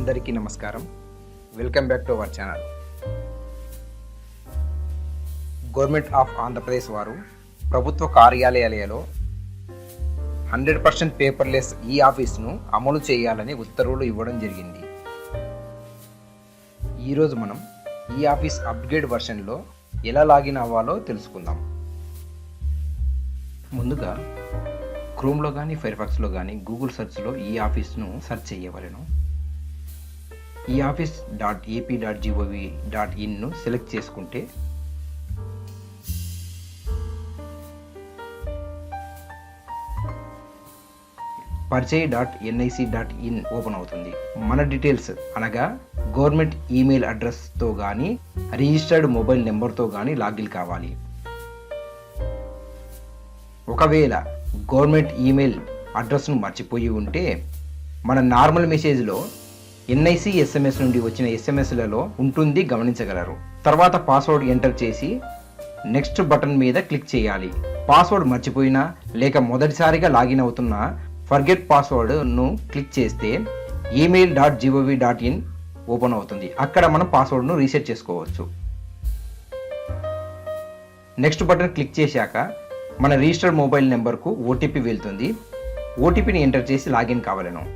అందరికీ నమస్కారం. Welcome back to our channel. Government of Andhra Pradesh వారు ప్రభుత్వ కార్యాలయాలలో 100% పేపర్లెస్ ఈ ఆఫీస్ను అమలు చేయాలని ఉత్తర్వులు ఇవ్వడం జరిగింది. ఈరోజు మనం ఈ ఆఫీస్ అప్గ్రేడ్ వర్షన్లో ఎలా లాగిన్ అవ్వాలో తెలుసుకుందాం. ముందుగా క్రోమ్లో కానీ ఫైర్ఫాక్స్లో కానీ గూగుల్ సెర్చ్లో ఈ ఆఫీస్ను సెర్చ్ చేయవలెను. ఈ ఆఫీస్ .ap.gov.in సెలెక్ట్ చేసుకుంటే పరిచయ్.nic.in ఓపెన్ అవుతుంది. మన డీటెయిల్స్ అనగా గవర్నమెంట్ ఈమెయిల్ అడ్రస్తో కానీ రిజిస్టర్డ్ మొబైల్ నెంబర్తో కానీ లాగిన్ కావాలి. ఒకవేళ గవర్నమెంట్ ఈమెయిల్ అడ్రస్ను మర్చిపోయి ఉంటే మన నార్మల్ మెసేజ్లో NIC SMS నుండి వచ్చిన SMSలలో ఉంటుంది, గమనించగలరు. తర్వాత పాస్వర్డ్ ఎంటర్ చేసి నెక్స్ట్ బటన్ మీద క్లిక్ చేయాలి. పాస్వర్డ్ మర్చిపోయినా లేక మొదటిసారిగా లాగిన్ అవుతున్నా ఫర్గెట్ పాస్వర్డ్ను క్లిక్ చేస్తే email.gov.in ఓపెన్ అవుతుంది. అక్కడ మనం పాస్వర్డ్ను రీసెట్ చేసుకోవచ్చు. నెక్స్ట్ బటన్ క్లిక్ చేశాక మన రిజిస్టర్డ్ మొబైల్ నెంబర్కు OTP వెళ్తుంది. OTPని ఎంటర్ చేసి లాగిన్ కావాలను.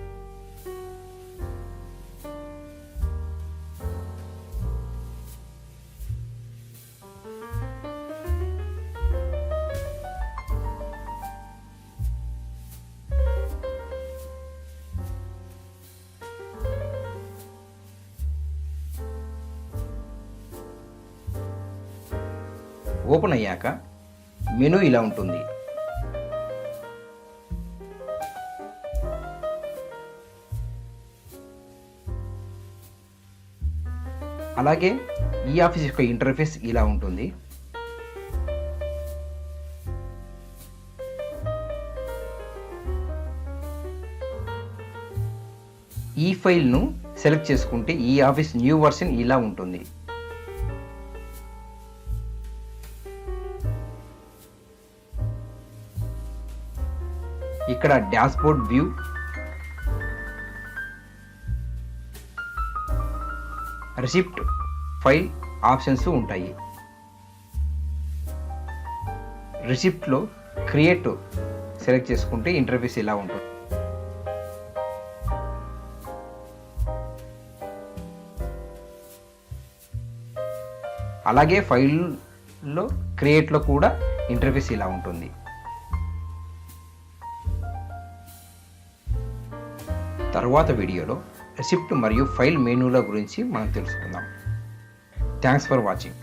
ఓపెన్ అయ్యాక మెనూ ఇలా ఉంటుంది. అలాగే ఈ ఆఫీస్ యొక్క ఇంటర్ఫేస్ ఇలా ఉంటుంది. ఈ ఫైల్ను సెలెక్ట్ చేసుకుంటే ఈ ఆఫీస్ న్యూ వర్షన్ ఇలా ఉంటుంది. ఇక్కడ dashboard view, receipt, file options ఉంటాయి. రిసిప్ట్లో క్రియేట్ సెలెక్ట్ చేసుకుంటే ఇంటర్ఫేస్ ఇలా ఉంటుంది. అలాగే ఫైల్లో క్రియేట్లో కూడా ఇంటర్ఫేస్ ఇలా ఉంటుంది. తరువాత వీడియోలో రిసిప్ట్ మరియు ఫైల్ మెనూల గురించి మనం తెలుసుకుందాం. Thanks for watching.